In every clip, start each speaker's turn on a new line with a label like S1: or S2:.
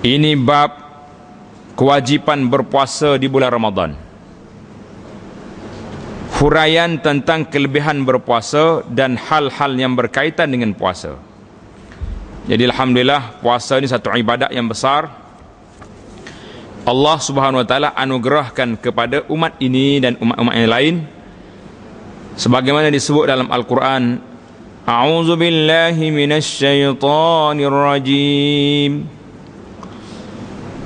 S1: Ini bab kewajipan berpuasa di bulan Ramadan. Huraian tentang kelebihan berpuasa dan hal-hal yang berkaitan dengan puasa. Jadi alhamdulillah, puasa ini satu ibadat yang besar. Allah Subhanahu wa taala anugerahkan kepada umat ini dan umat-umat yang lain sebagaimana disebut dalam Al-Quran, A'udzu billahi minasyaitonir rajim.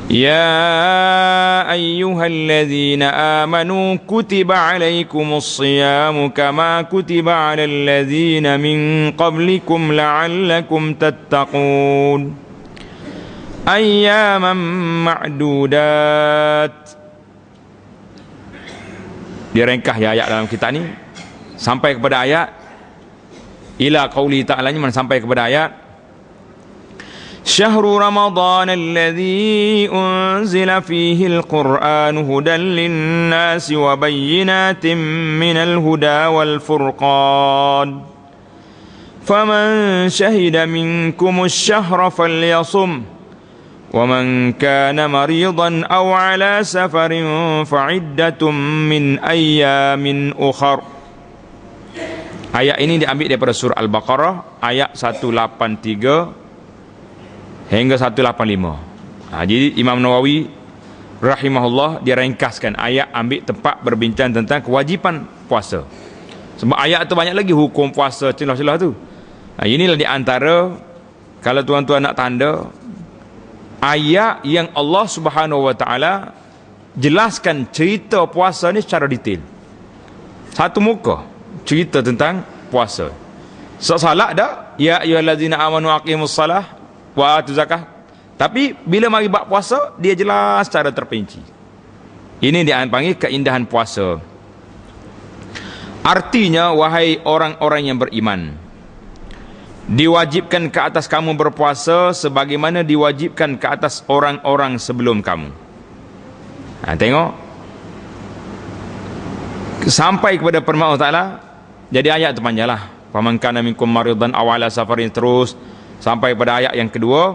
S1: Ya ayyuhalladzina amanu kutiba alaikumus siyamu kama kutiba alal ladzina min qablikum la'allakum tattaqun. Ayyaman ma'dudat. Dia ringkas ya ayat dalam kita ni sampai kepada ayat ila qauli ta'ala, sampai kepada ayat Syahru Ramadhan alladhi unzila fihi al-Qur'an hudan lin-nasi wa bayyinatin minal huda wal furqan faman shahida minkum ash-shahra falyasum wa man kana maridan aw ala safarin fa'iddatun min ayyamin ukhar. Ayat ini diambil daripada surah Al-Baqarah ayat 183 hingga 185. Jadi Imam Nawawi rahimahullah dia ringkaskan ayat, ambil tempat berbincang tentang kewajipan puasa. Sebab ayat tu banyak lagi hukum puasa celah-celah tu. Inilah di antara, kalau tuan-tuan nak tanda, ayat yang Allah Subhanahu wa taala jelaskan cerita puasa ni secara detail. Satu muka cerita tentang puasa. Salat dah, ya ayyuhallazina amanu aqimus salah wa atu zakah. Tapi bila mari bab puasa, dia jelas secara terperinci. Ini dia panggil keindahan puasa. Artinya, wahai orang-orang yang beriman, diwajibkan ke atas kamu berpuasa sebagaimana diwajibkan ke atas orang-orang sebelum kamu. Tengok sampai kepada firman Allah Ta'ala. Jadi ayat tu panjanglah. Faman kana minkum maridan aw ala safarin, terus sampai pada ayat yang kedua,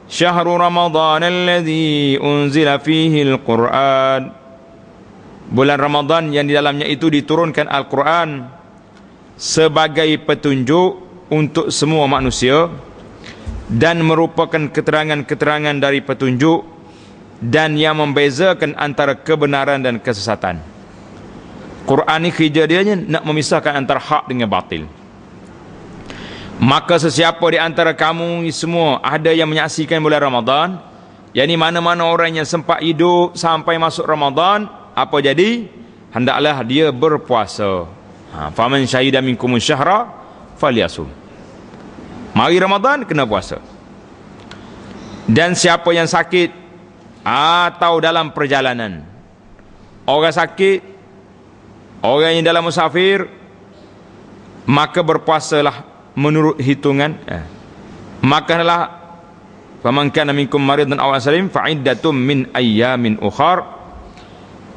S1: Syahrul Ramadhan alladhi unzila fihi al-Quran. Bulan Ramadan yang di dalamnya itu diturunkan Al-Quran sebagai petunjuk untuk semua manusia dan merupakan keterangan-keterangan dari petunjuk dan yang membezakan antara kebenaran dan kesesatan. Quran ni kerja dia nak memisahkan antara hak dengan batil. Maka sesiapa di antara kamu semua ada yang menyaksikan bulan Ramadan, yakni mana-mana orang yang sempat hidup sampai masuk Ramadan, apa jadi? Hendaklah dia berpuasa. Faman syahida minkum syahra falyasum. Mari Ramadan kena puasa. Dan siapa yang sakit atau dalam perjalanan, orang sakit, orang yang dalam musafir, maka berpuasalah menurut hitungan. Makalah faman kana minkum maridan aw salim fa'iddatum min ayyamin ukhar.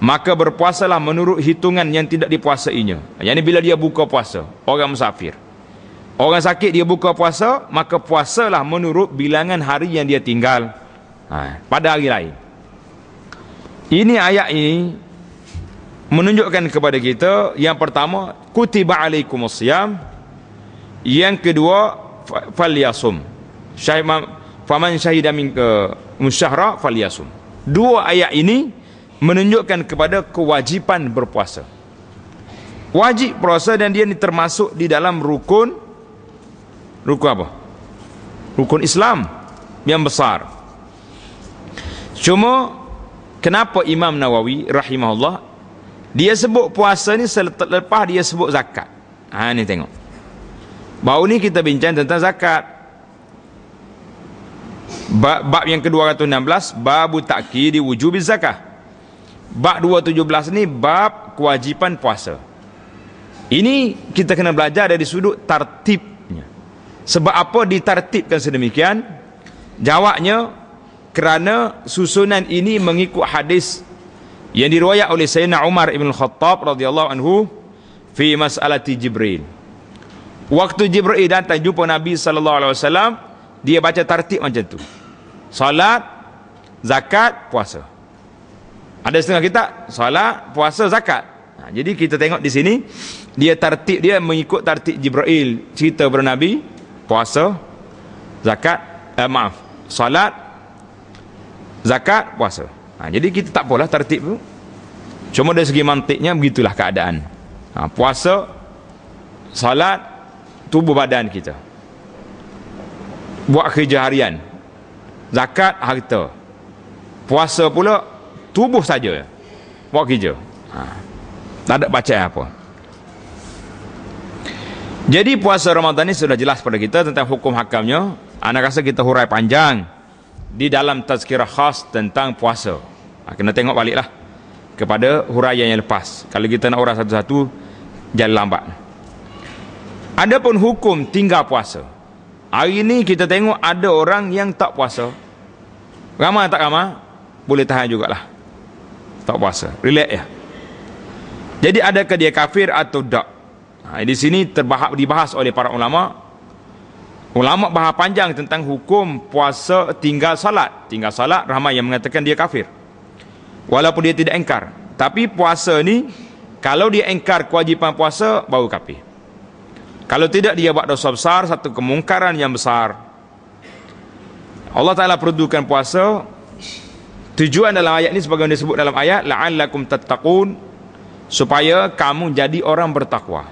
S1: Maka berpuasalah menurut hitungan yang tidak dipuasainya. Yani bila dia buka puasa, orang musafir, orang sakit, dia buka puasa, maka puasalah menurut bilangan hari yang dia tinggal pada hari lain. Ini ayat ini menunjukkan kepada kita, yang pertama kutiba alaikumus siyam, yang kedua falyasum. Faman syahida minkum syahra falyasum. Dua ayat ini menunjukkan kepada kewajipan berpuasa. Wajib puasa, dan dia ni termasuk di dalam rukun apa? Rukun Islam yang besar. Cuma kenapa Imam Nawawi rahimahullah dia sebut puasa ni selepas dia sebut zakat? Ni tengok. Baru ni kita bincang tentang zakat. Bab yang ke-216, babu ta'kidi wujubiz zakah. Bab 217 ni bab kewajipan puasa. Ini kita kena belajar dari sudut tartibnya. Sebab apa ditartibkan sedemikian? Jawabnya kerana susunan ini mengikut hadis yang diriwayat oleh Sayyidina Umar ibn Khattab radhiyallahu anhu fi mas'alati Jibril. Waktu Jibril datang jumpa Nabi sallallahu alaihi wasallam, dia baca tartib macam tu. Salat, zakat, puasa. Ada setengah kitab solat, puasa, zakat. Jadi kita tengok di sini dia tertib dia mengikut tertib Jibril, cerita kepada Nabi, puasa, zakat, solat, zakat, puasa. Jadi kita tak apalah tertib tu. Cuma dari segi mantiknya begitulah keadaan. Puasa, solat, tubuh badan kita. Buat kerja harian. Zakat, harta. Puasa pula tubuh saja. Buat kerja. Tak ada baca apa. Jadi puasa Ramadan ni sudah jelas pada kita tentang hukum hakamnya. Anak rasa kita hurai panjang di dalam tazkirah khas tentang puasa. Kena tengok baliklah kepada huraian yang lepas. Kalau kita nak urai satu-satu, jalan lambat. Adapun hukum tinggal puasa. Hari ni kita tengok ada orang yang tak puasa. Ramai tak ramai? Boleh tahan jugalah. Tak puasa. Relax ya. Jadi adakah dia kafir atau tak? Di sini dibahas oleh para ulama. Ulama bahas panjang tentang hukum puasa tinggal salat. Tinggal salat, ramai yang mengatakan dia kafir. Walaupun dia tidak engkar. Tapi puasa ni, kalau dia engkar kewajipan puasa, baru kafir. Kalau tidak, dia buat dosa besar, satu kemungkaran yang besar. Allah Ta'ala perdukan puasa. Tujuan dalam ayat ni sebagaimana disebut dalam ayat, la'allakum tattaqun, supaya kamu jadi orang bertakwa.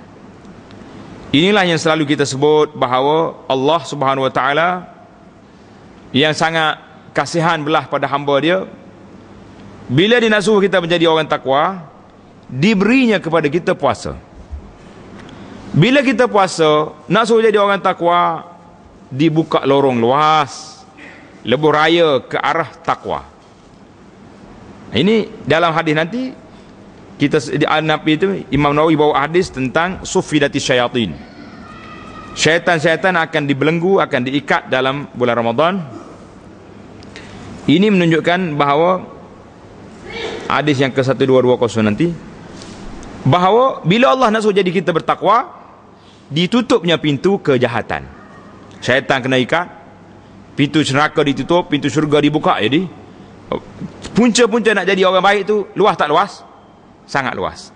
S1: Inilah yang selalu kita sebut bahawa Allah Subhanahu Wa Ta'ala yang sangat kasihan belah pada hamba dia, bila dia nak suruh kita menjadi orang takwa, diberinya kepada kita puasa. Bila kita puasa, nak suruh jadi orang takwa, dibuka lorong luas, lebuh raya ke arah takwa. Ini dalam hadis nanti kita Nabi itu, Imam Nawawi bawa hadis tentang sufidati syayatin. Syaitan-syaitan akan dibelenggu, akan diikat dalam bulan Ramadan. Ini menunjukkan bahawa hadis yang ke-1220 nanti, bahawa bila Allah nak suruh jadi kita bertakwa, ditutupnya pintu kejahatan. Syaitan kena ikat, pintu neraka ditutup, pintu syurga dibuka. Jadi punca-punca nak jadi orang baik tu luas tak luas? Sangat luas.